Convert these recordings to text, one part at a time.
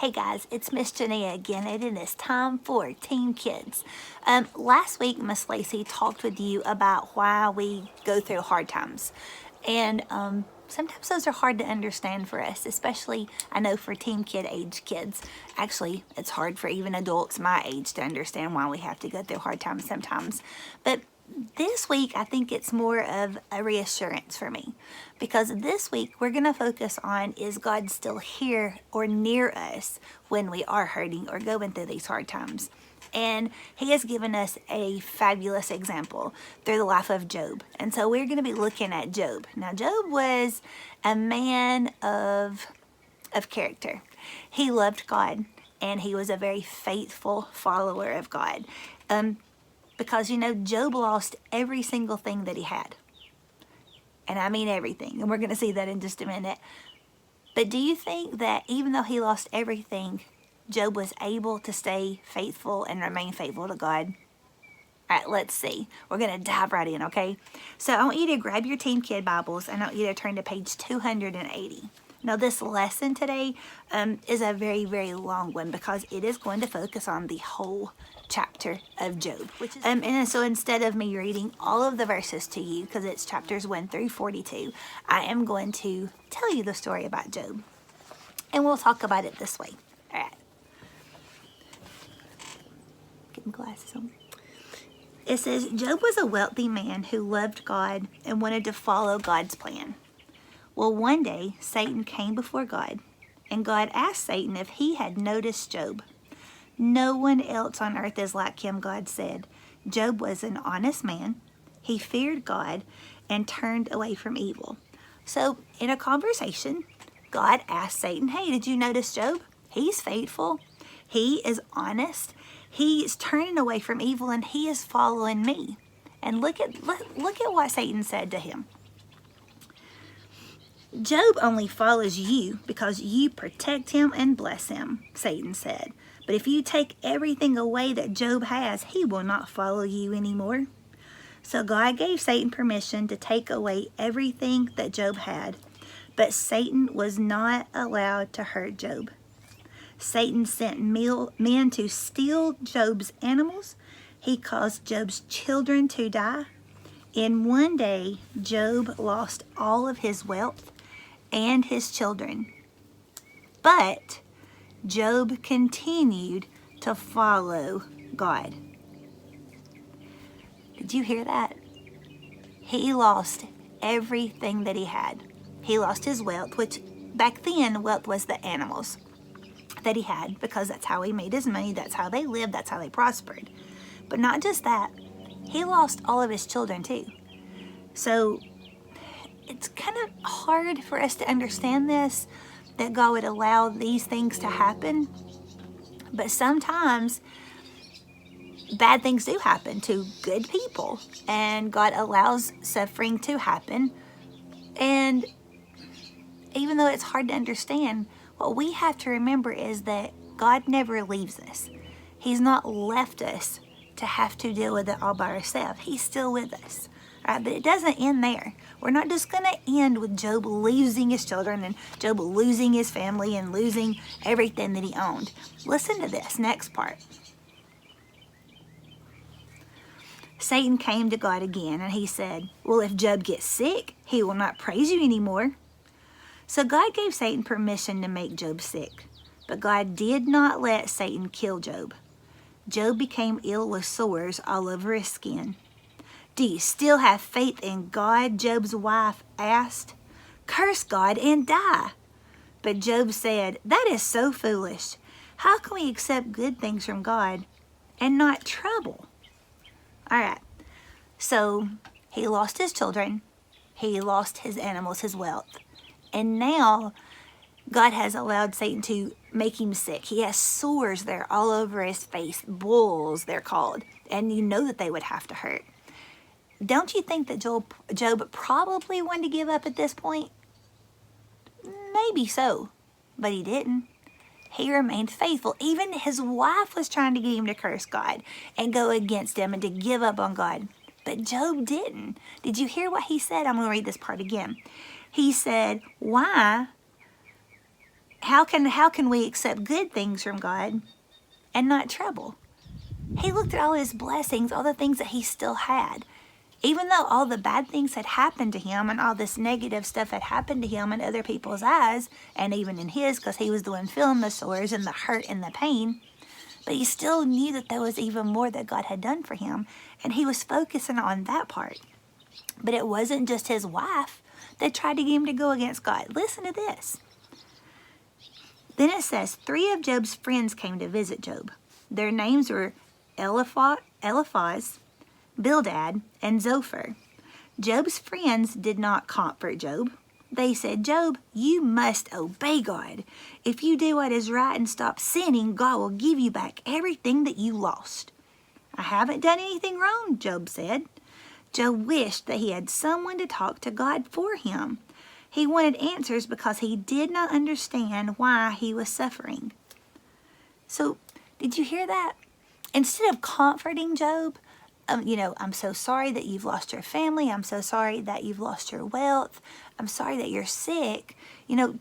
Hey guys, it's Miss Jania again, and it is time for Team Kids. Last week, Miss Lacey talked with you about why we go through hard times, and sometimes those are hard to understand for us, especially I know for Team Kid age kids. Actually, it's hard for even adults my age to understand why we have to go through hard times sometimes. But this week, I think it's more of a reassurance for me, because this week we're going to focus on, is God still here or near us when we are hurting or going through these hard times? And he has given us a fabulous example through the life of Job. And so we're going to be looking at Job. Now, Job was a man of character. He loved God, and he was a very faithful follower of God. Because, you know, Job lost every single thing that he had. And I mean everything. And we're going to see that in just a minute. But do you think that even though he lost everything, Job was able to stay faithful and remain faithful to God? All right, let's see. We're going to dive right in, okay? So I want you to grab your Team Kid Bibles, and I want you to turn to page 280. Now, this lesson today is a very, very long one, because it is going to focus on the whole chapter of Job. Which is, and so instead of me reading all of the verses to you, because it's chapters 1 through 42, I am going to tell you the story about Job. And we'll talk about it this way. All right. Get my glasses on. It says, Job was a wealthy man who loved God and wanted to follow God's plan. Well, one day, Satan came before God, and God asked Satan if he had noticed Job. No one else on earth is like him, God said. Job was an honest man. He feared God and turned away from evil. So, in a conversation, God asked Satan, hey, did you notice Job? He's faithful. He is honest. He's turning away from evil, and he is following me. And look at what Satan said to him. Job only follows you because you protect him and bless him, Satan said. But if you take everything away that Job has, he will not follow you anymore. So God gave Satan permission to take away everything that Job had. But Satan was not allowed to hurt Job. Satan sent men to steal Job's animals. He caused Job's children to die. In one day, Job lost all of his wealth and his children. But Job continued to follow God. Did you hear that? He lost everything that he had. He lost his wealth, which back then, wealth was the animals that he had, because that's how he made his money, that's how they lived, that's how they prospered. But not just that, he lost all of his children too. So it's kind of hard for us to understand this, that God would allow these things to happen. But sometimes bad things do happen to good people, and God allows suffering to happen. And even though it's hard to understand, what we have to remember is that God never leaves us. He's not left us to have to deal with it all by ourselves. He's still with us. Right, but it doesn't end there. We're not just going to end with Job losing his children and Job losing his family and losing everything that he owned. Listen to this next part. Satan came to God again, and he said, well, if Job gets sick, he will not praise you anymore. So God gave Satan permission to make Job sick. But God did not let Satan kill Job. Job became ill with sores all over his skin. Do you still have faith in God? Job's wife asked. Curse God and die. But Job said, that is so foolish. How can we accept good things from God and not trouble? All right. So he lost his children. He lost his animals, his wealth. And now God has allowed Satan to make him sick. He has sores there all over his face. Boils, they're called. And you know that they would have to hurt. Don't you think that Job probably wanted to give up at this point? Maybe so, but he didn't. He remained faithful. Even his wife was trying to get him to curse God and go against him and to give up on God. But Job didn't. Did you hear what he said? I'm going to read this part again. He said, why how can we accept good things from God and not trouble? He looked at all his blessings, all the things that he still had. Even though all the bad things had happened to him and all this negative stuff had happened to him in other people's eyes, and even in his, because he was the one feeling the sores and the hurt and the pain, but he still knew that there was even more that God had done for him, and he was focusing on that part. But it wasn't just his wife that tried to get him to go against God. Listen to this. Then it says, 3 of Job's friends came to visit Job. Their names were Eliphaz, Bildad, and Zophar. Job's friends did not comfort Job. They said, Job, you must obey God. If you do what is right and stop sinning, God will give you back everything that you lost. I haven't done anything wrong, Job said. Job wished that he had someone to talk to God for him. He wanted answers because he did not understand why he was suffering. So, did you hear that? Instead of comforting Job, I'm so sorry that you've lost your family. I'm so sorry that you've lost your wealth. I'm sorry that you're sick.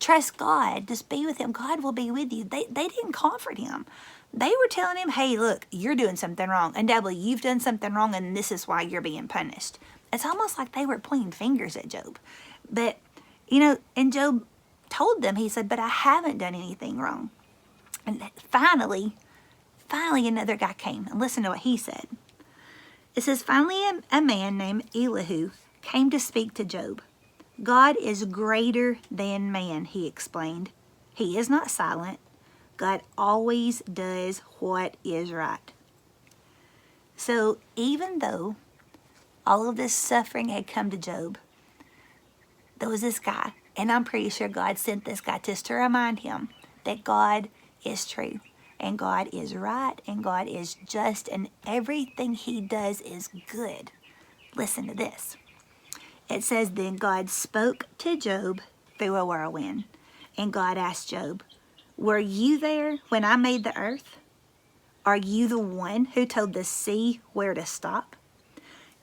Trust God. Just be with him. God will be with you. They didn't comfort him. They were telling him, hey, look, you're doing something wrong. Undoubtedly, you've done something wrong, and this is why you're being punished. It's almost like they were pointing fingers at Job. But, and Job told them, he said, but I haven't done anything wrong. And finally, another guy came. And listen to what he said. It says, finally a man named Elihu came to speak to Job. God is greater than man, he explained. He is not silent. God always does what is right. So even though all of this suffering had come to Job, there was this guy, and I'm pretty sure God sent this guy just to remind him that God is true. And God is right, and God is just, and everything he does is good. Listen to this. It says, then God spoke to Job through a whirlwind. And God asked Job, were you there when I made the earth? Are you the one who told the sea where to stop?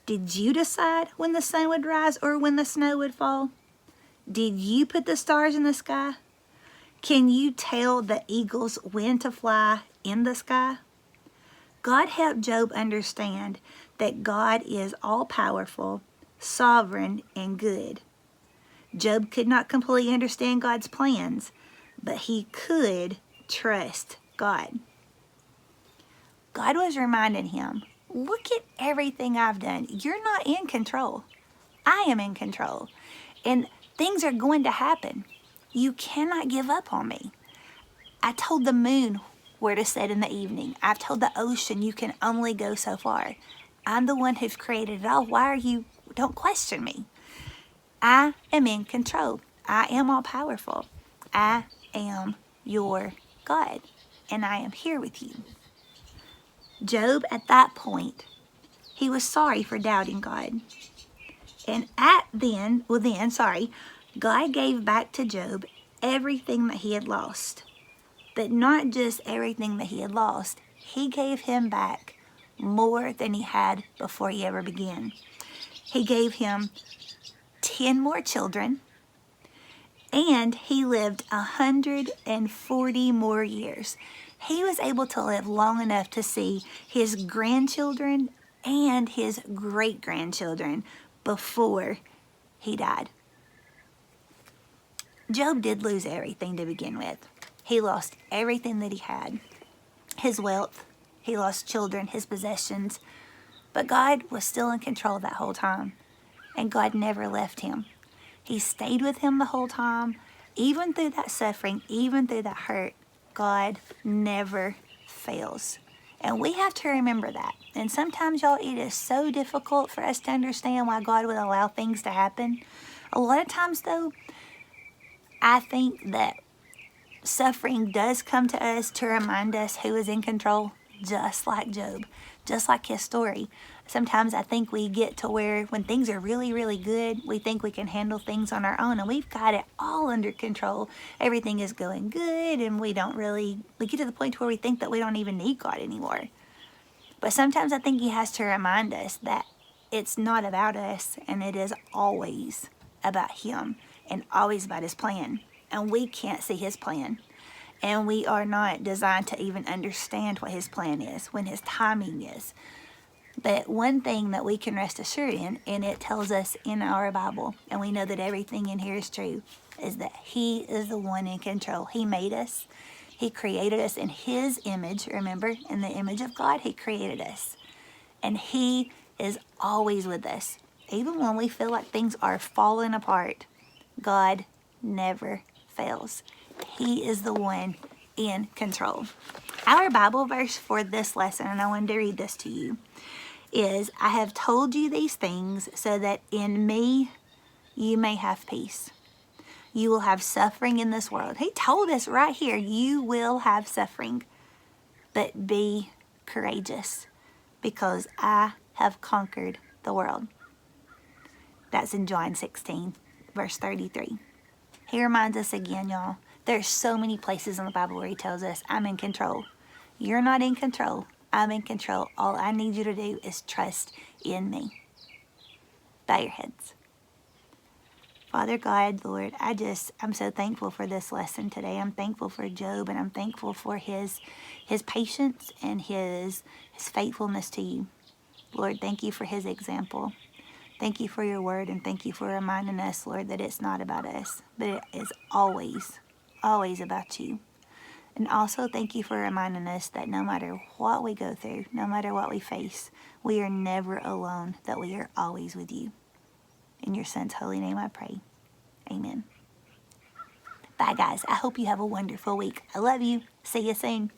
Did you decide when the sun would rise or when the snow would fall? Did you put the stars in the sky? Can you tell the eagles when to fly in the sky? God helped Job understand that God is all-powerful, sovereign, and good. Job could not completely understand God's plans, but he could trust God. God was reminding him, look at everything I've done. You're not in control. I am in control. And things are going to happen. You cannot give up on me. I told the moon where to set in the evening. I've told the ocean you can only go so far. I'm the one who's created it all. Don't question me. I am in control. I am all powerful. I am your God, and I am here with you. Job, at that point, he was sorry for doubting God. And God gave back to Job everything that he had lost. But not just everything that he had lost. He gave him back more than he had before he ever began. He gave him 10 more children, and he lived 140 more years. He was able to live long enough to see his grandchildren and his great-grandchildren before he died. Job did lose everything to begin with. He lost everything that he had. His wealth, he lost children, his possessions. But God was still in control that whole time. And God never left him. He stayed with him the whole time. Even through that suffering, even through that hurt, God never fails. And we have to remember that. And sometimes, y'all, it is so difficult for us to understand why God would allow things to happen. A lot of times, though, I think that suffering does come to us to remind us who is in control, just like Job, just like his story. Sometimes I think we get to where when things are really, really good, we think we can handle things on our own, and we've got it all under control. Everything is going good, and we get to the point where we think that we don't even need God anymore. But sometimes I think he has to remind us that it's not about us, and it is always about him and always about his plan. And we can't see his plan. And we are not designed to even understand what his plan is, when his timing is. But one thing that we can rest assured in, and it tells us in our Bible, and we know that everything in here is true, is that he is the one in control. He made us. He created us in his image. Remember, in the image of God, he created us. And he is always with us. Even when we feel like things are falling apart, God never fails. He is the one in control. Our Bible verse for this lesson, and I wanted to read this to you, is, I have told you these things so that in me you may have peace. You will have suffering in this world. He told us right here, you will have suffering, but be courageous because I have conquered the world. That's in John 16, verse 33. He reminds us again, y'all, there's so many places in the Bible where he tells us, I'm in control. You're not in control. I'm in control. All I need you to do is trust in me. Bow your heads. Father God, Lord, I'm so thankful for this lesson today. I'm thankful for Job, and I'm thankful for his patience and his faithfulness to you. Lord, thank you for his example. Thank you for your word, and thank you for reminding us, Lord, that it's not about us, but it is always, always about you. And also thank you for reminding us that no matter what we go through, no matter what we face, we are never alone, that we are always with you. In your son's holy name I pray. Amen. Bye, guys. I hope you have a wonderful week. I love you. See you soon.